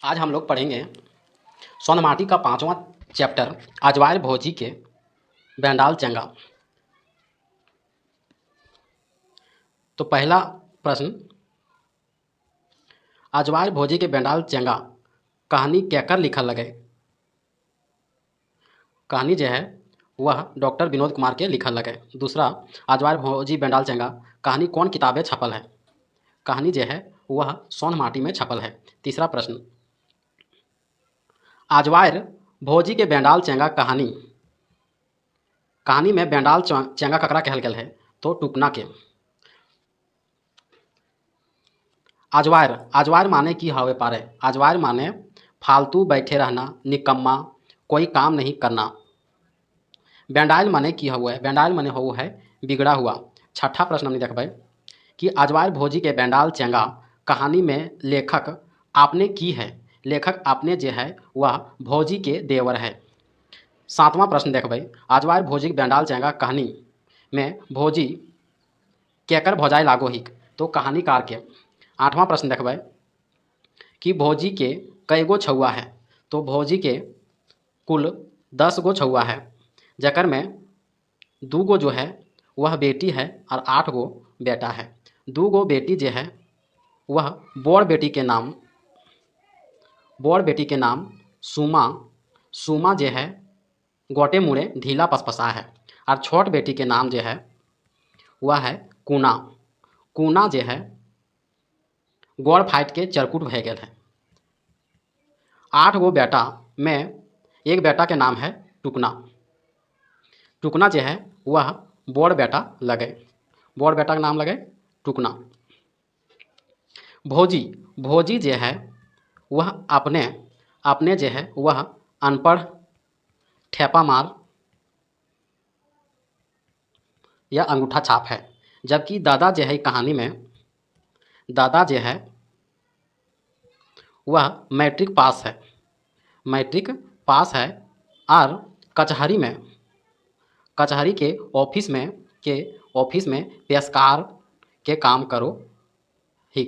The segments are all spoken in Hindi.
आज हम लोग पढ़ेंगे सोनमाटी का 5वां चैप्टर अजवायर भोजी के बेंडाल चंगा। तो पहला प्रश्न, अजवायर भोजी के बेंडाल चंगा कहानी केकर लिखल लगे। कहानी जो है वह डॉक्टर विनोद कुमार के लिखल लगे। दूसरा, अजवायर भोजी बेंडाल चंगा कहानी कौन किताबें छपल है। कहानी जो है वह सोनमाटी में छपल है। तीसरा प्रश्न, अजवायर भोजी के बेंडाल चंगा कहानी में बेंडाल चंगा ककरा कहल गेल है, तो टुकना के। अजवायर माने की हवे पारे। अजवायर माने फालतू बैठे रहना, निकम्मा, कोई काम नहीं करना। बेंडाइल माने की हुआ, बेंडाइल माने हो है बिगड़ा हुआ। छठा प्रश्न हमने देखबे कि अजवायर भोजी के बेंडाल चंगा कहानी में लेखक आपने की है। लेखक आपने जो है वह भोजी के देवर है। सातवां प्रश्न देखबे, अजवायर भोजी के बेंडाल चंगा कहानी में भोजी केकर भौजाई लागो हिक, तो कहानीकार के। आठवां प्रश्न देखबे कि भोजी के कई गो छौआ है, तो भोजी के कुल 10 गो छौआ है, जकर में 2 गो जो है वह बेटी है और 8 गो बेटा है। 2 गो बेटी जो है वह बड़ बेटी के नाम सुमा जो है गोटे मुड़े ढीला पसपसा है, और छोट बेटी के नाम जो है वह है कूना जो है गोड़ फाइट के चरकुट भे गेल है। 8 गो बेटा में एक बेटा के नाम है टुकना जो है वह बड़ बेटा का नाम लगे टुकना। भोजी जो है वह अपने जो है वह अनपढ़ ठेपा मार या अंगूठा छाप है, जबकि दादा जो है कहानी में दादा जो है वह मैट्रिक पास है और कचहरी के ऑफिस में पेशकार के काम करो ही।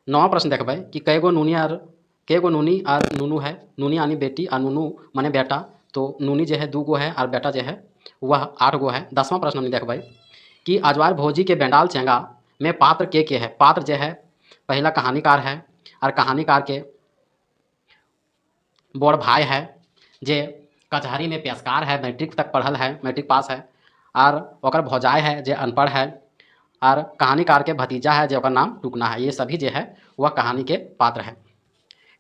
9वां प्रश्न देखबे कि कई गो नूनी और नूनू है। नूनी यानी बेटी और नूनू माने बेटा, तो नूनी जो है 2 गो है और बेटा जो है वह 8 गो है। 10वां प्रश्न हमने देखबे कि अजवायर भोजी के बेंडाल चंगा में पात्र के है। पात्र जो है पहला कहानीकार है और कहानीकार के बड़ भाई है जे कचहरी में पेशकार है, मैट्रिक तक पढ़ल है, मैट्रिक पास है, और ओकर भौजाई है जे अनपढ़ है, और कहानीकार के भतीजा है जो नाम टुकना है। ये सभी जो है वह कहानी के पात्र है।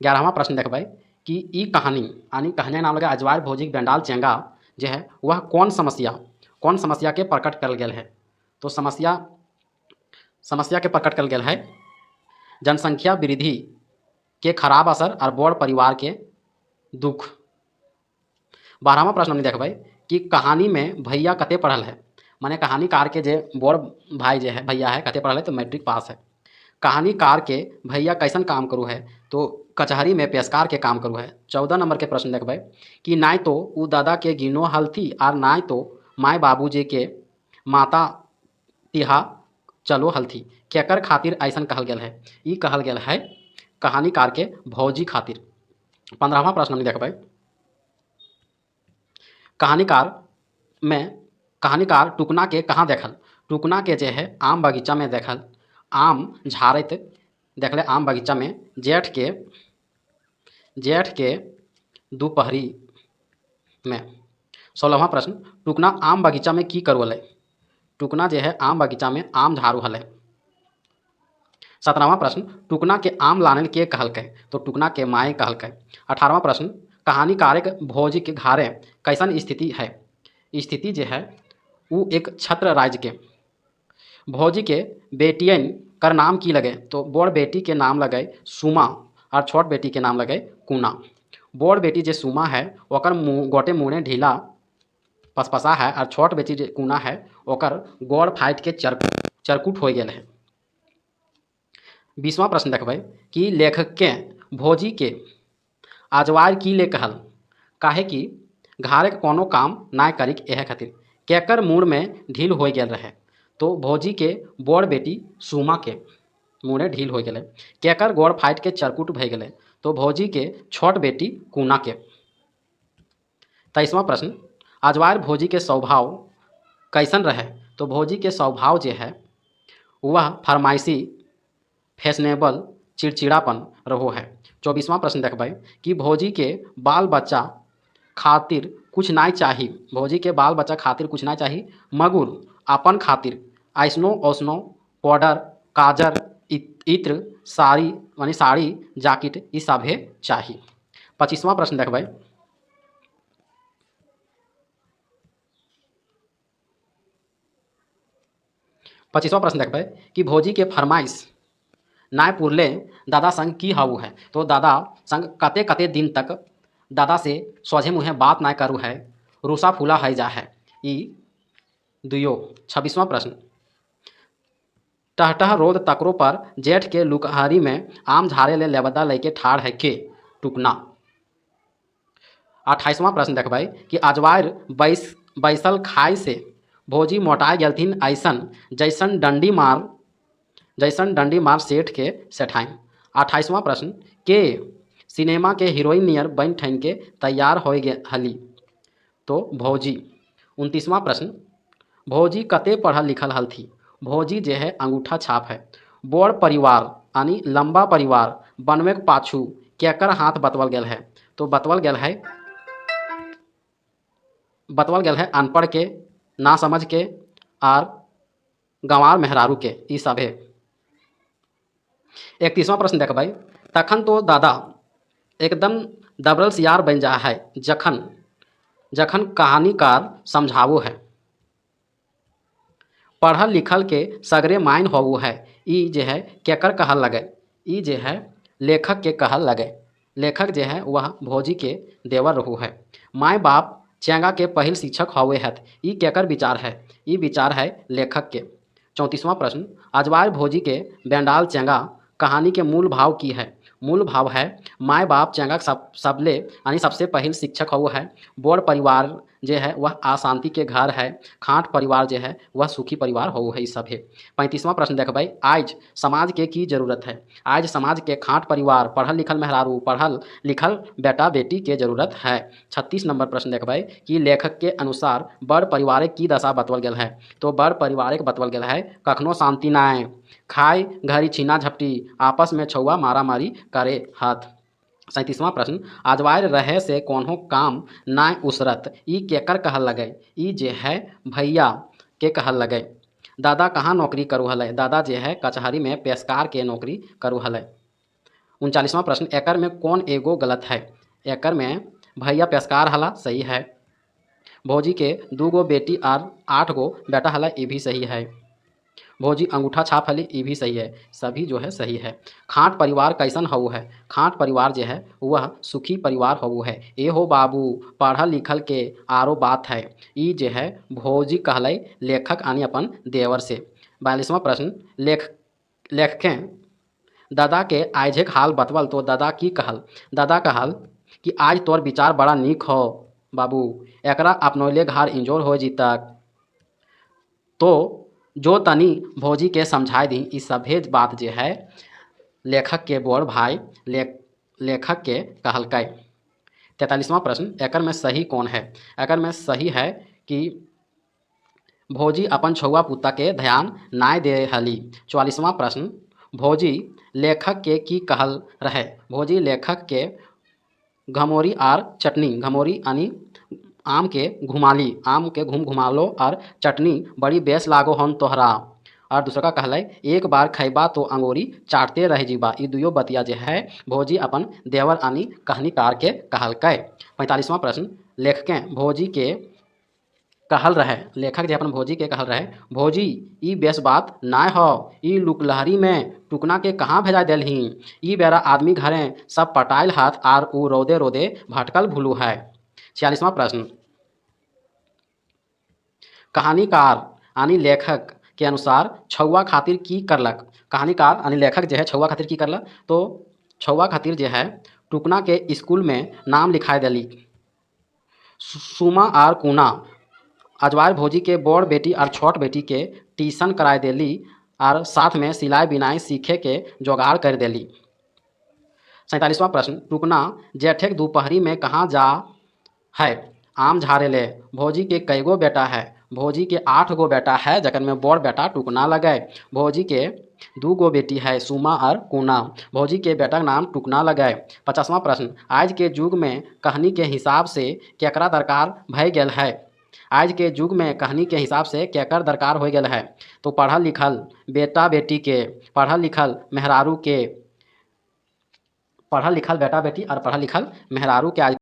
11वां प्रश्न देखबे कि ई कहानी यानी कहने नाम लगे अजवायर भोजी के बेंडाल चंगा जो है वह कौन समस्या के प्रकट कल गेल है, तो समस्या के प्रकट कल गेल है जनसंख्या वृद्धि के खराब असर और बड़ परिवार के दुख। 12वां प्रश्न हमने देखबे कि कहानी में भैया कते पढ़ल है, माने कहानीकार के जे बड़ भाई जो है भैया है कते पढ़ल है, तो मैट्रिक पास है। कहानीकार के भैया कैसन काम करू है, तो कचहरी में पेशकार के काम करू है। 14 नंबर के प्रश्न देखबे कि नाय तो उ दादा के गिनो हलथी और नाय तो माय बाबूजी के माता तिहा चलो हलथी, केकर खातिर ऐसन कहल गेल है, ई कहल गेल है कहानीकार के भौजी खातिर। 15वां प्रश्न हम देखबे कहानीकार टुकना के कहाँ देखल। टुकना के जो है आम बगीचा में देखल, आम झाड़त देखले आम बगीचा में जेठ के दोपहरी में। 16वां प्रश्न, टुकना आम बगीचा में की करवल है। टुकना जो है आम बगीचा में आम झाड़ू हल है। 17वां प्रश्न, टुकना के आम लानल के कहलकै, तो टुकना के माए कहलकै। 18वां प्रश्न, कहानीकार भोजी के घारे कैसन स्थिति है। स्थिति जो है वो एक छत्र राज्य के। भोजी के बेटियन कर नाम की लगे, तो बड़ बेटी के नाम लगे सुमा और छोट बेटी के नाम लगे कूना। बड़ बेटी जो सुमा है ओकर गोटे मुँहे ढीला पसपसा है, और छोट बेटी जो कूना है ओकर गोड़ फाइट के चरकुट हो गेल है। 20वां प्रश्न देखबे कि लेखक के भोजी के अजवायर की ले कहल, काहे कि घारे कोनो काम ना करिक एहे खातिर, केकर मूड में ढील हो गेल रहे, तो भोजी के बड़ बेटी सुमा के। मुड़े ढील हो गेले। केकर गोड़ फाइट के चरकुट भय गेले। तो भौजी के छोट बेटी कूना के। 23वां प्रश्न, अजवायर भौजी के स्वभाव कैसन रहे। तो भौजी के स्वभाव जो है वह फरमाइशी, फैशनेबल, चिड़चिड़ापन रहो है। 24वां प्रश्न देखबै कि भौजी के बाल बच्चा खातिर कुछ नहीं चाही। भौजी के बाल बच्चा खातिर कुछ नहीं चाही मगुर अपन खातिर ऐसनो ओसनो पाउडर, काजर, इत्र, साड़ी मानी साड़ी, जैकेट ई सभे चाही। 25वां प्रश्न देखबै 25वां प्रश्न देखबै कि भौजी के फरमाइश नाय पुरले दादा संग की हाउ है। तो दादा संग कते कते दिन तक दादा से सोझे मुँहे बात नाय करू है, रूसा फूला है जा है। ई दुयो। 26वां प्रश्न, टहटह रोद तकरो पर जेठ के लुकहरी में आम झारे ले लेबदा लेके ठाड़ है के टुकना। 28वां प्रश्न देखबै कि अजवायर बैसल खाए से भौजी मोटाए गेलथिन ऐसन जैसन डंडी मार सेठ के सेठाइन। 28वां प्रश्न, के सिनेमा के हीरोइन नियर बन ठन के तैयार हो हली। तो भौजी। 29वां प्रश्न, भौजी कते पढ़ल लिखल हलथी। भौजी जे है अंगूठा छाप है। बड़ परिवार यानी लंबा परिवार बनवे के पाछू केकर हाथ बतवल गेल है। तो बतवल गेल है अनपढ़ के, ना समझ के और गंवार मेहरारू के ई सभे। 31वां प्रश्न देखबै तखन तो दादा एकदम दबरल सियार बन जा है जखन कहानीकार समझावो है। पढ़ल लिखल के सगरे माइन होवो है। ई जे है केकर कहल लगे। ई जे है लेखक के कहल लगे। लेखक जे है वह भौजी के देवर रहू है। माय बाप चेंगा के पहिल शिक्षक होवे है। ई केकर विचार है। ई विचार है लेखक के। 34वां प्रश्न, अजवायर भौजी के बेंडाल चेंगा कहानी के मूल भाव की है। मूल भाव है माय बाप चेंगा सबले यानी सबसे पहिल शिक्षक हो है। बड़ परिवार जे है वह अशांति के घर है। खाट परिवार जे है वह सुखी परिवार हो है। सब है। 35वां प्रश्न देखबै आज समाज के की जरूरत है। आज समाज के खाट परिवार, पढ़ल लिखल मेहरारू, पढ़ल लिखल बेटा बेटी के जरूरत है। 36 नंबर प्रश्न देखबै कि लेखक के अनुसार बड़ परिवार की दशा बतवल गेल है। तो बड़ परिवार बतवल गेल है कखनो शांति नाय, खाए घरी छीना झपटी, आपस में छौआ मारा मारी करे हाथ। 37वां प्रश्न, अजवायर रहे से कोनो काम नाय उसरत। ई केकर कहल लगे। ई जे है भैया के कहल लगे। दादा कहाँ नौकरी करू हले। दादा जे है कचहरी में पेशकार के नौकरी करू हले। 39वां प्रश्न, एकर में कौन एगो गलत है। एकर में भैया पेशकार हला सही है। भौजी के 2 गो बेटी और 8 गो बेटा हला ये भी सही है। भौजी अंगूठा छाप हली ये भी सही है। सभी जो है सही है। खाट परिवार कैसन हो है। खाट परिवार जो है वह सुखी परिवार हो है। ए हो बाबू पढ़ल लिखल के आरो बात है। ई जे है भौजी कहले लेखक आनी अपन देवर से। 42वां प्रश्न, लेखकें दादा के आइझेक हाल बतवल। तो दादा की कहल। दादा कहल कि आज तोर विचार बड़ा नीक हो बाबू, एकरा अपनौले घर इंजोर हो जीतक। तो जो तनी भौजी के समझाई दी। इस सभे बात जे है लेखक के बड़ भाई लेखक के कहलकै। 43वां प्रश्न, एकर में सही कौन है। एकर में सही है कि भौजी अपन छौआ पुता के ध्यान नाय दे हली। 44वां प्रश्न, भौजी लेखक के की कहल रहे। भौजी लेखक के घमौरी आर चटनी, घमौरी यानी आम के घुमाली, आम के घुमालो और चटनी बड़ी बेस लागो हन तोहरा। और दूसरा का कहल एक बार खैबा तो अंगोरी चाटते रह जीबा। ये दुयो बतिया जे है भौजी अपन देवर आनी कहानीकार के कहलकै। 45वां प्रश्न, लेखकें भौजी के कहल रहे। लेखक जे अपन भौजी के कहल रहे भौजी ई बेस बात नाय हो। ई लुकलहरी में टुकना के कहाँ भेजा देलही। ई बेरा आदमी घरे सब पटाइल हाथ आर ऊ रोदे रोदे भटकल भूलू है। 46वां प्रश्न, कहानीकार यानी लेखक के अनुसार छौआ खातिर की करलक। कहानीकार यानी लेखक जो है छौआ खातिर की करलक। तो छौआ खातिर जो है टुकना के स्कूल में नाम लिखाए दिली। सुमा और कूना अजवायर भौजी के बड़ बेटी और छोट बेटी के ट्यूशन कराए दिली और साथ में सिलाई बिनाई सीखे के जोगाड़ कर देली। 47वां प्रश्न, टुकना जेठे दोपहरी में कहाँ जा है? आम झारे ले। भौजी के कईगो बेटा है? भौजी के 8 गो बेटा है, जकर में बड़ बेटा टुकना लगे। भौजी के 2 गो बेटी है, सुमा और कुना। भौजी के बेटा का नाम टुकना लगे। 50वां प्रश्न, आज के युग में कहानी के हिसाब से केकरा दरकार भय गेल है? आज के युग में कहानी के हिसाब से केकर दरकार हो गेल है? तो पढ़ल लिखल बेटा बेटी के, पढ़ल लिखल मेहरारू के, पढ़ल लिखल बेटा बेटी और पढ़ल लिखल मेहरारू के आज